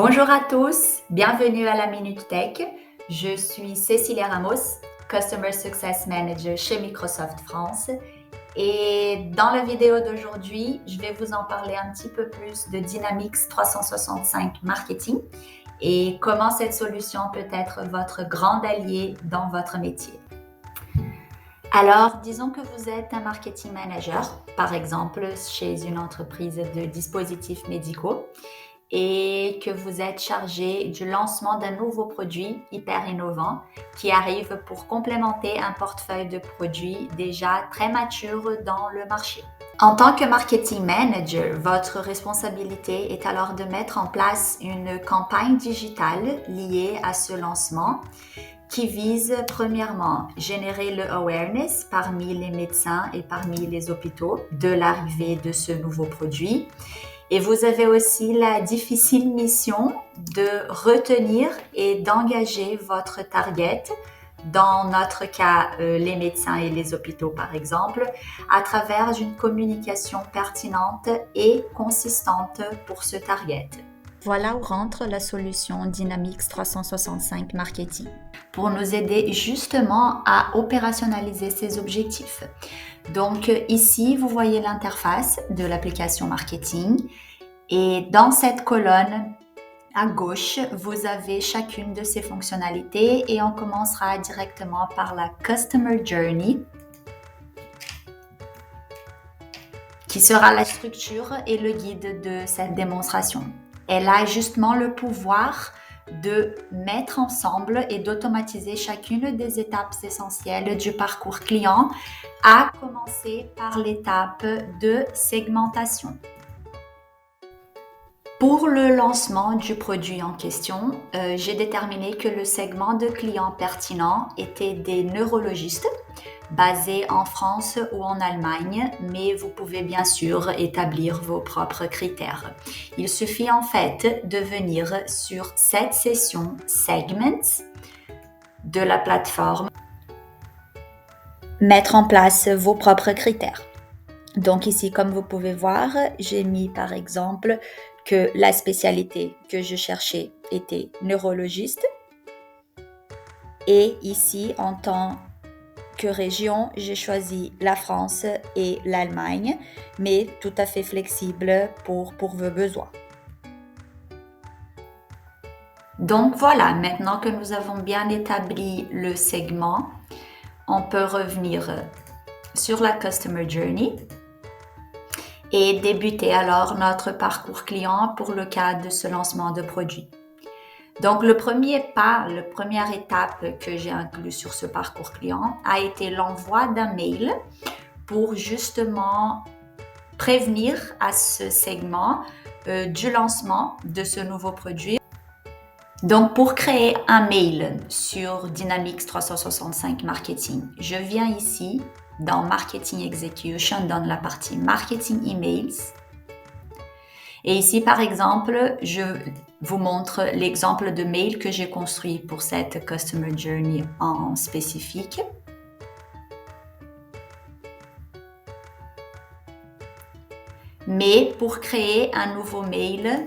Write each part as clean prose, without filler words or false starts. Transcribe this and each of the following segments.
Bonjour à tous, bienvenue à la Minute Tech. Je suis Cécilia Ramos, Customer Success Manager chez Microsoft France. Et dans la vidéo d'aujourd'hui, je vais vous en parler un petit peu plus de Dynamics 365 Marketing et comment cette solution peut être votre grand allié dans votre métier. Alors, disons que vous êtes un marketing manager, par exemple chez une entreprise de dispositifs médicaux, et que vous êtes chargé du lancement d'un nouveau produit hyper innovant qui arrive pour complémenter un portefeuille de produits déjà très mature dans le marché. En tant que marketing manager, votre responsabilité est alors de mettre en place une campagne digitale liée à ce lancement qui vise premièrement générer le awareness parmi les médecins et parmi les hôpitaux de l'arrivée de ce nouveau produit. Et vous avez aussi la difficile mission de retenir et d'engager votre target, dans notre cas les médecins et les hôpitaux par exemple, à travers une communication pertinente et consistante pour ce target. Voilà où rentre la solution Dynamics 365 Marketing pour nous aider justement à opérationnaliser ces objectifs. Donc ici, vous voyez l'interface de l'application marketing et dans cette colonne à gauche, vous avez chacune de ces fonctionnalités et on commencera directement par la Customer Journey qui sera la structure et le guide de cette démonstration. Elle a justement le pouvoir de mettre ensemble et d'automatiser chacune des étapes essentielles du parcours client, à commencer par l'étape de segmentation. Pour le lancement du produit en question, j'ai déterminé que le segment de clients pertinent était des neurologistes basés en France ou en Allemagne, mais vous pouvez bien sûr établir vos propres critères. Il suffit en fait de venir sur cette session Segments de la plateforme, mettre en place vos propres critères. Donc ici, comme vous pouvez voir, j'ai mis par exemple que la spécialité que je cherchais était neurologiste. Et ici, en tant que région, j'ai choisi la France et l'Allemagne, mais tout à fait flexible pour vos besoins. Donc voilà, maintenant que nous avons bien établi le segment, on peut revenir sur la Customer Journey et débuter alors notre parcours client pour le cas de ce lancement de produit. Donc le premier pas, la première étape que j'ai inclus sur ce parcours client a été l'envoi d'un mail pour justement prévenir à ce segment du lancement de ce nouveau produit. Donc pour créer un mail sur Dynamics 365 Marketing, je viens ici dans Marketing Execution, dans la partie Marketing Emails. Et ici, par exemple, je vous montre l'exemple de mail que j'ai construit pour cette Customer Journey en spécifique. Mais pour créer un nouveau mail,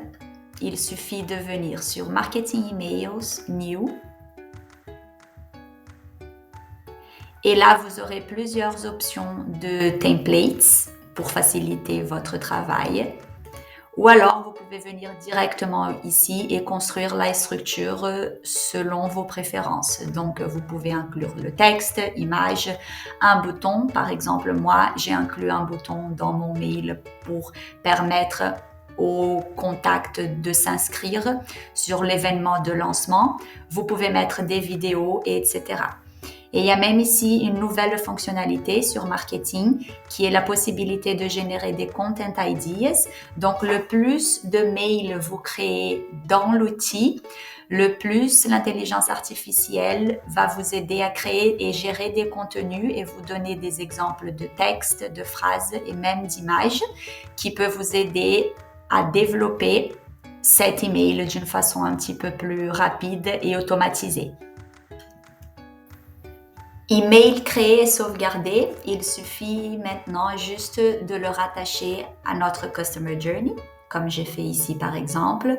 il suffit de venir sur Marketing Emails, New. Et là, vous aurez plusieurs options de templates pour faciliter votre travail. Ou alors, vous pouvez venir directement ici et construire la structure selon vos préférences. Donc, vous pouvez inclure le texte, image, un bouton. Par exemple, moi, j'ai inclus un bouton dans mon mail pour permettre au contact de s'inscrire sur l'événement de lancement. Vous pouvez mettre des vidéos, etc. Et il y a même ici une nouvelle fonctionnalité sur marketing qui est la possibilité de générer des content ideas. Donc, le plus de mails vous créez dans l'outil, le plus l'intelligence artificielle va vous aider à créer et gérer des contenus et vous donner des exemples de textes, de phrases et même d'images qui peuvent vous aider à développer cet email d'une façon un petit peu plus rapide et automatisée. Email créé et sauvegardé, il suffit maintenant juste de le rattacher à notre Customer Journey, comme j'ai fait ici par exemple.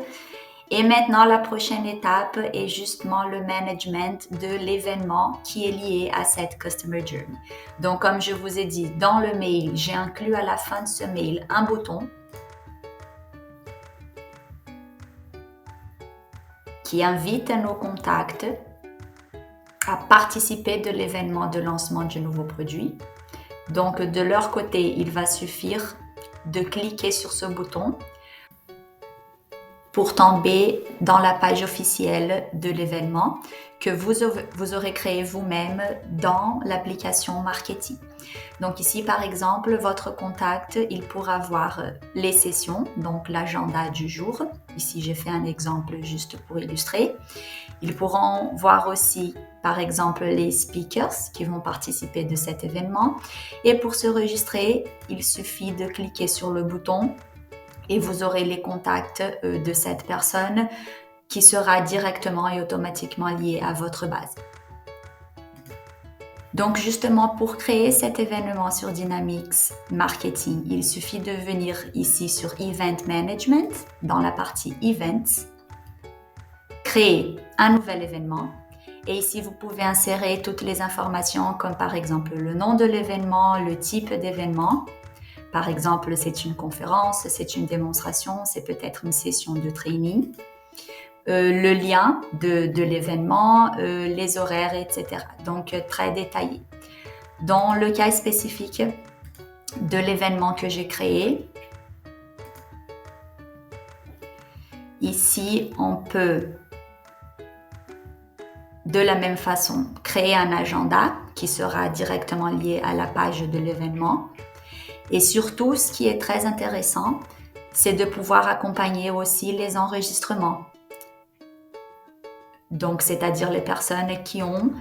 Et maintenant, la prochaine étape est justement le management de l'événement qui est lié à cette Customer Journey. Donc, comme je vous ai dit, dans le mail, j'ai inclus à la fin de ce mail un bouton qui invite nos contacts à participer de l'événement de lancement du nouveau produit. Donc, de leur côté, il va suffire de cliquer sur ce bouton pour tomber dans la page officielle de l'événement que vous aurez créé vous-même dans l'application marketing. Donc ici, par exemple, votre contact, il pourra voir les sessions, donc l'agenda du jour. Ici, j'ai fait un exemple juste pour illustrer. Ils pourront voir aussi, par exemple, les speakers qui vont participer de cet événement. Et pour se enregistrer, il suffit de cliquer sur le bouton et vous aurez les contacts de cette personne qui sera directement et automatiquement liée à votre base. Donc justement, pour créer cet événement sur Dynamics Marketing, il suffit de venir ici sur Event Management, dans la partie Events, créer un nouvel événement. Et ici, vous pouvez insérer toutes les informations comme par exemple le nom de l'événement, le type d'événement. Par exemple, c'est une conférence, c'est une démonstration, c'est peut-être une session de training. Le lien de l'événement, les horaires, etc. Donc, très détaillé. Dans le cas spécifique de l'événement que j'ai créé, ici, on peut de la même façon créer un agenda qui sera directement lié à la page de l'événement. Et surtout, ce qui est très intéressant, c'est de pouvoir accompagner aussi les enregistrements. Donc, c'est-à-dire les personnes qui ont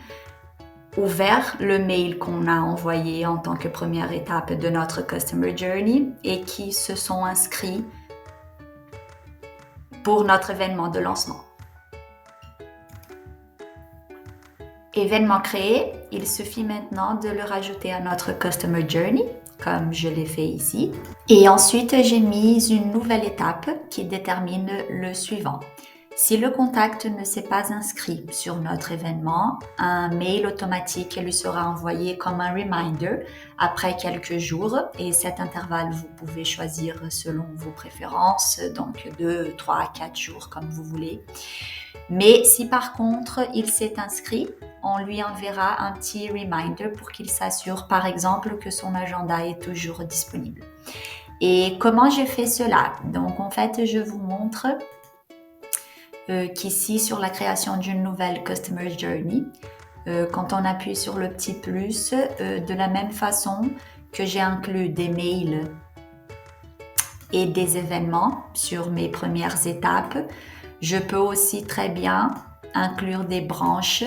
ouvert le mail qu'on a envoyé en tant que première étape de notre Customer Journey et qui se sont inscrits pour notre événement de lancement. Événement créé, il suffit maintenant de le rajouter à notre Customer Journey, comme je l'ai fait ici. Et ensuite, j'ai mis une nouvelle étape qui détermine le suivant. Si le contact ne s'est pas inscrit sur notre événement, un mail automatique lui sera envoyé comme un reminder après quelques jours et cet intervalle, vous pouvez choisir selon vos préférences, donc 2, 3, 4 jours comme vous voulez. Mais si par contre il s'est inscrit, on lui enverra un petit reminder pour qu'il s'assure par exemple que son agenda est toujours disponible. Et comment j'ai fait cela? Donc en fait, je vous montre qu'ici sur la création d'une nouvelle Customer Journey, quand on appuie sur le petit plus, de la même façon que j'ai inclus des mails et des événements sur mes premières étapes, je peux aussi très bien inclure des branches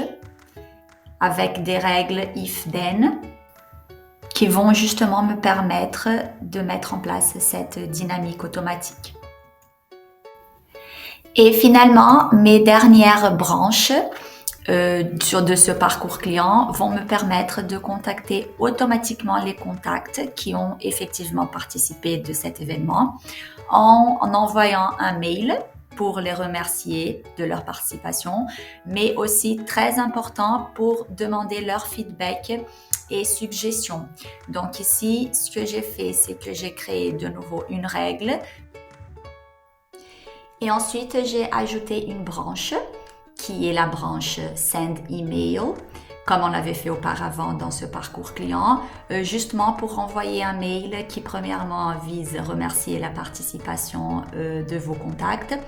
avec des règles if-then qui vont justement me permettre de mettre en place cette dynamique automatique. Et finalement, mes dernières branches de ce parcours client vont me permettre de contacter automatiquement les contacts qui ont effectivement participé de cet événement en envoyant un mail pour les remercier de leur participation, mais aussi très important pour demander leur feedback et suggestions. Donc ici, ce que j'ai fait, c'est que j'ai créé de nouveau une règle et ensuite j'ai ajouté une branche qui est la branche Send Email, comme on l'avait fait auparavant dans ce parcours client, justement pour envoyer un mail qui premièrement vise à remercier la participation de vos contacts,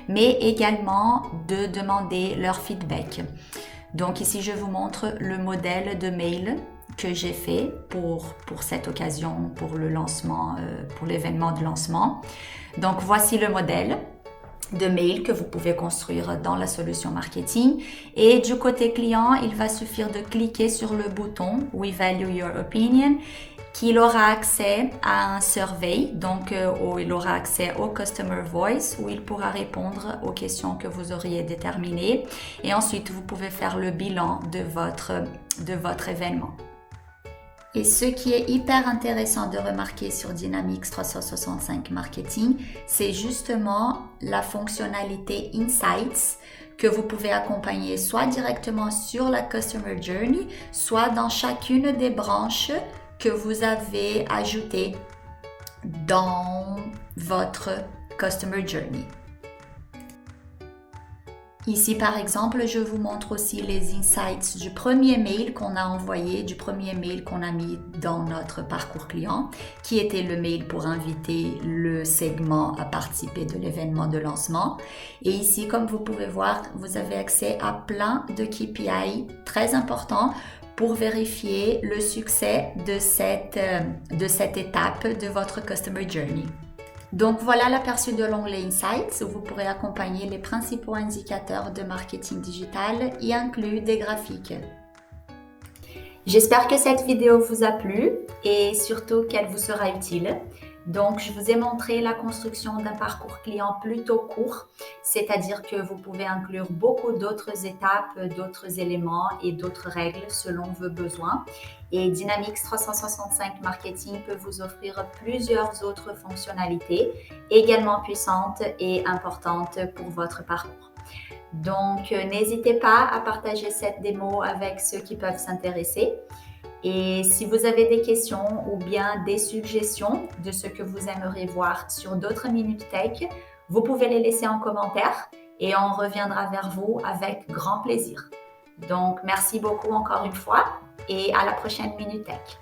mais également de demander leur feedback. Donc ici, je vous montre le modèle de mail que j'ai fait pour cette occasion, pour le lancement, pour l'événement de lancement. Donc voici le modèle de mail que vous pouvez construire dans la solution marketing. Et du côté client, il va suffire de cliquer sur le bouton We Value Your Opinion, qu'il aura accès à un survey, donc où il aura accès au Customer Voice, où il pourra répondre aux questions que vous auriez déterminées. Et ensuite, vous pouvez faire le bilan de votre événement. Et ce qui est hyper intéressant de remarquer sur Dynamics 365 Marketing, c'est justement la fonctionnalité Insights que vous pouvez accompagner soit directement sur la Customer Journey, soit dans chacune des branches que vous avez ajoutées dans votre Customer Journey. Ici, par exemple, je vous montre aussi les insights du premier mail qu'on a envoyé, du premier mail qu'on a mis dans notre parcours client, qui était le mail pour inviter le segment à participer de l'événement de lancement. Et ici, comme vous pouvez voir, vous avez accès à plein de KPI très importants pour vérifier le succès de cette étape de votre Customer Journey. Donc voilà l'aperçu de l'onglet Insights où vous pourrez accompagner les principaux indicateurs de marketing digital y inclus des graphiques. J'espère que cette vidéo vous a plu et surtout qu'elle vous sera utile. Donc, je vous ai montré la construction d'un parcours client plutôt court, c'est-à-dire que vous pouvez inclure beaucoup d'autres étapes, d'autres éléments et d'autres règles selon vos besoins. Et Dynamics 365 Marketing peut vous offrir plusieurs autres fonctionnalités également puissantes et importantes pour votre parcours. Donc, n'hésitez pas à partager cette démo avec ceux qui peuvent s'intéresser. Et si vous avez des questions ou bien des suggestions de ce que vous aimeriez voir sur d'autres Minutes Tech, vous pouvez les laisser en commentaire et on reviendra vers vous avec grand plaisir. Donc, merci beaucoup encore une fois et à la prochaine Minute Tech.